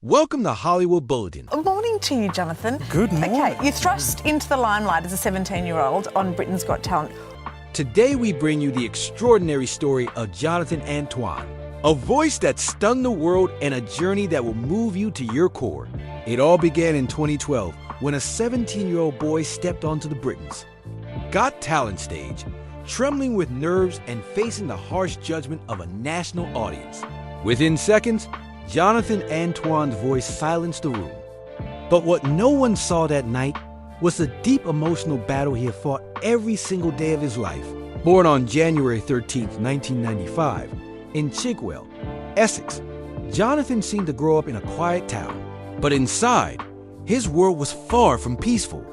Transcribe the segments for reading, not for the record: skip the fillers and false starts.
Welcome to Hollywood Bulletin. Good morning to you, Jonathan. Good morning. Okay, you're thrust into the limelight as a 17-year-old on Britain's Got Talent. Today we bring you the extraordinary story of Jonathan Antoine, a voice that stunned the world and a journey that will move you to your core. It all began in 2012 when a 17-year-old boy stepped onto the Britain's Got Talent stage, trembling with nerves and facing the harsh judgment of a national audience. Within seconds, Jonathan Antoine's voice silenced the room. But what no one saw that night was the deep emotional battle he had fought every single day of his life. Born on January 13, 1995, in Chigwell, Essex, Jonathan seemed to grow up in a quiet town. But inside, his world was far from peaceful.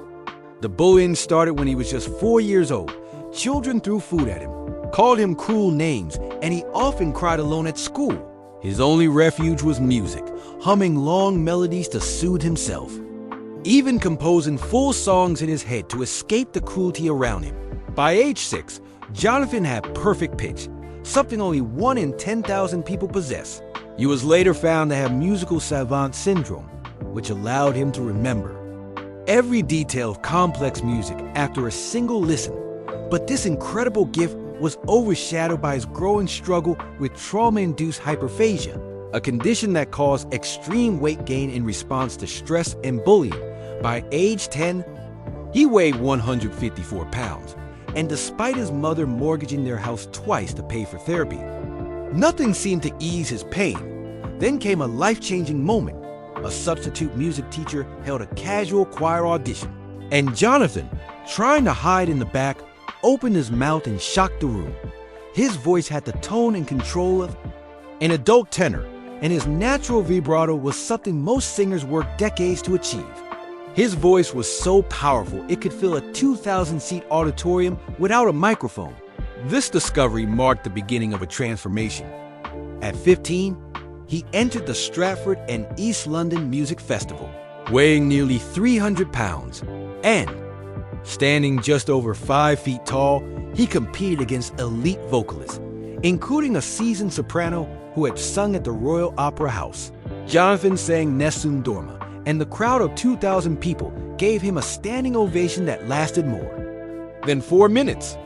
The bullying started when he was just 4 years old. Children threw food at him, called him cruel names, and he often cried alone at school. His only refuge was music, humming long melodies to soothe himself, even composing full songs in his head to escape the cruelty around him. By age 6, Jonathan had perfect pitch, something only 1 in 10,000 people possess. He was later found to have musical savant syndrome, which allowed him to remember every detail of complex music after a single listen. But this incredible gift was overshadowed by his growing struggle with trauma-induced hyperphagia, a condition that caused extreme weight gain in response to stress and bullying. By age 10, he weighed 154 pounds, and despite his mother mortgaging their house twice to pay for therapy, nothing seemed to ease his pain. Then came a life-changing moment. A substitute music teacher held a casual choir audition, and Jonathan, trying to hide in the back, opened his mouth and shocked the room. His voice had the tone and control of an adult tenor, and his natural vibrato was something most singers work decades to achieve. His voice was so powerful it could fill a 2,000-seat auditorium without a microphone. This discovery marked the beginning of a transformation. At 15, he entered the Stratford and East London Music Festival, weighing nearly 300 pounds, and standing just over 5 feet tall, he competed against elite vocalists, including a seasoned soprano who had sung at the Royal Opera House. Jonathan sang Nessun Dorma, and the crowd of 2,000 people gave him a standing ovation that lasted more than 4 minutes.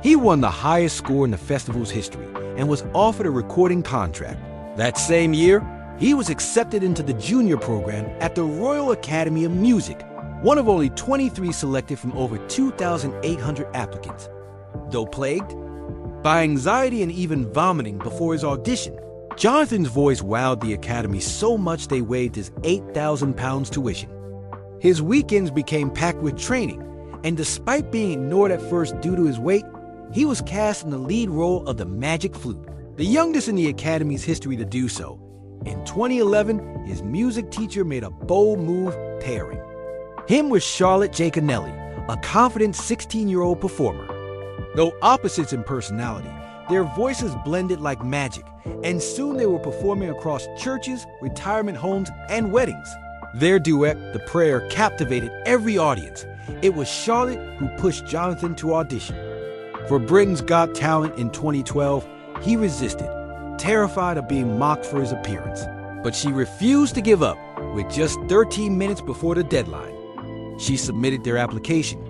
He won the highest score in the festival's history and was offered a recording contract. That same year, he was accepted into the junior program at the Royal Academy of Music, one of only 23 selected from over 2,800 applicants. Though plagued by anxiety and even vomiting before his audition, Jonathan's voice wowed the Academy so much they waived his 8,000 pounds tuition. His weekends became packed with training, and despite being ignored at first due to his weight, he was cast in the lead role of the Magic Flute, the youngest in the Academy's history to do so. In 2011, his music teacher made a bold move, pairing him with Charlotte Giaconelli, a confident 16-year-old performer. Though opposites in personality, their voices blended like magic, and soon they were performing across churches, retirement homes, and weddings. Their duet, The Prayer, captivated every audience. It was Charlotte who pushed Jonathan to audition for Britain's Got Talent in 2012. He resisted, terrified of being mocked for his appearance. But she refused to give up. With just 13 minutes before the deadline, she submitted their application.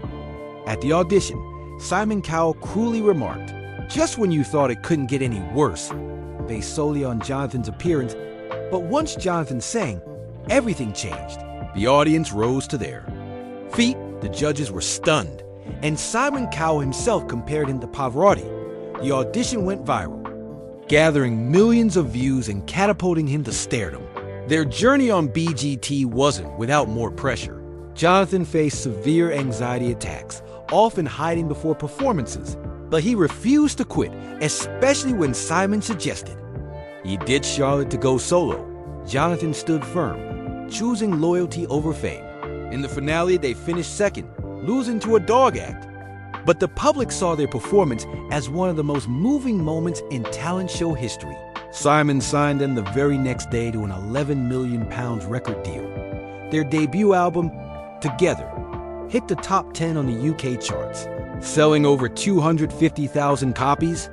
At the audition, Simon Cowell cruelly remarked, "Just when you thought it couldn't get any worse," based solely on Jonathan's appearance. But once Jonathan sang, everything changed. The audience rose to their feet, the judges were stunned, and Simon Cowell himself compared him to Pavarotti. The audition went viral, gathering millions of views and catapulting him to stardom. Their journey on BGT wasn't without more pressure. Jonathan faced severe anxiety attacks, often hiding before performances, but he refused to quit, especially when Simon suggested he ditched Charlotte to go solo. Jonathan stood firm, choosing loyalty over fame. In the finale, they finished second, losing to a dog act. But the public saw their performance as one of the most moving moments in talent show history. Simon signed them the very next day to an £11 million record deal. Their debut album, Together, hit the top 10 on the UK charts, selling over 250,000 copies.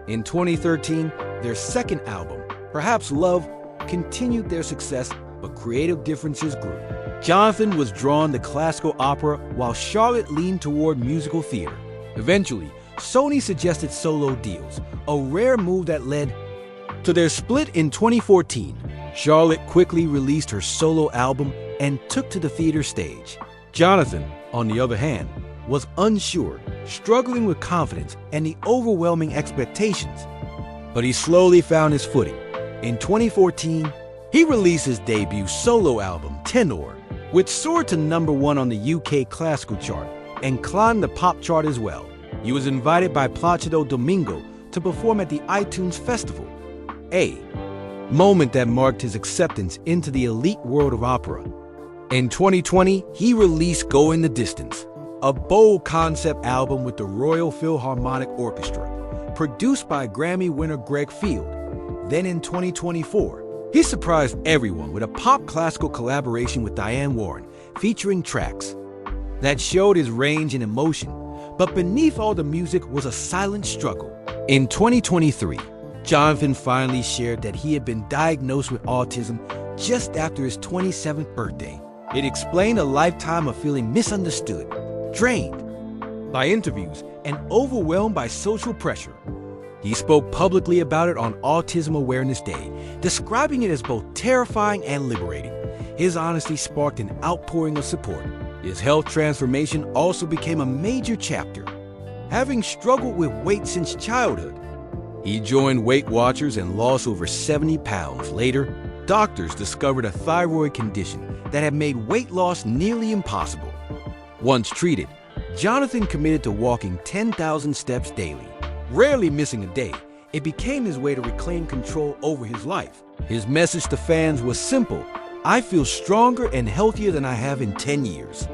In 2013, their second album, Perhaps Love, continued their success but creative differences grew. Jonathan was drawn to classical opera while Charlotte leaned toward musical theater. Eventually, Sony suggested solo deals, a rare move that led to their split in 2014. Charlotte quickly released her solo album and took to the theater stage. Jonathan, on the other hand, was unsure, struggling with confidence and the overwhelming expectations. But he slowly found his footing. In 2014, he released his debut solo album, Tenor, which soared to #1 on the UK classical chart and climbed the pop chart as well. He was invited by Placido Domingo to perform at the iTunes Festival, a moment that marked his acceptance into the elite world of opera. In 2020, he released Going the Distance, a bold concept album with the Royal Philharmonic Orchestra, produced by Grammy winner Greg Field. Then in 2024, he surprised everyone with a pop classical collaboration with Diane Warren, featuring tracks that showed his range and emotion. But beneath all the music was a silent struggle. In 2023, Jonathan finally shared that he had been diagnosed with autism just after his 27th birthday. It explained a lifetime of feeling misunderstood, drained by interviews, and overwhelmed by social pressure. He spoke publicly about it on Autism Awareness Day, describing it as both terrifying and liberating. His honesty sparked an outpouring of support. His health transformation also became a major chapter. Having struggled with weight since childhood, he joined Weight Watchers and lost over 70 pounds. Later, doctors discovered a thyroid condition that had made weight loss nearly impossible. Once treated, Jonathan committed to walking 10,000 steps daily. Rarely missing a day, it became his way to reclaim control over his life. His message to fans was simple: I feel stronger and healthier than I have in 10 years.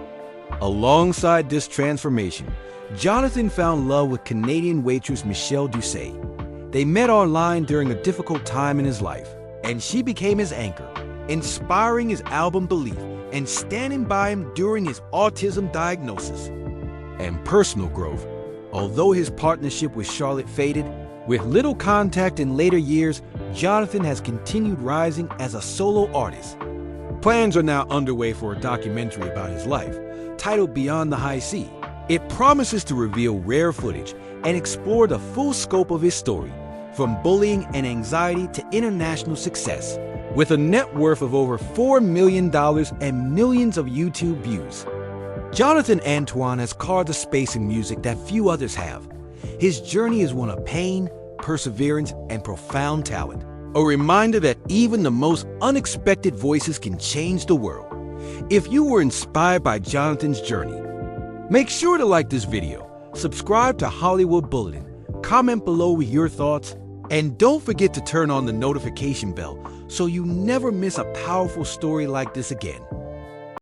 Alongside this transformation, Jonathan found love with Canadian waitress Michelle Doucet. They met online during a difficult time in his life, and she became his anchor, inspiring his album Belief and standing by him during his autism diagnosis and personal growth. Although his partnership with Charlotte faded, with little contact in later years, Jonathan has continued rising as a solo artist. Plans are now underway for a documentary about his life, titled Beyond the High C. It promises to reveal rare footage and explore the full scope of his story, from bullying and anxiety to international success. With a net worth of over $4 million and millions of YouTube views, Jonathan Antoine has carved a space in music that few others have. His journey is one of pain, perseverance, and profound talent. A reminder that even the most unexpected voices can change the world. If you were inspired by Jonathan's journey, make sure to like this video, subscribe to Hollywood Bulletin, comment below with your thoughts, and don't forget to turn on the notification bell so you never miss a powerful story like this again.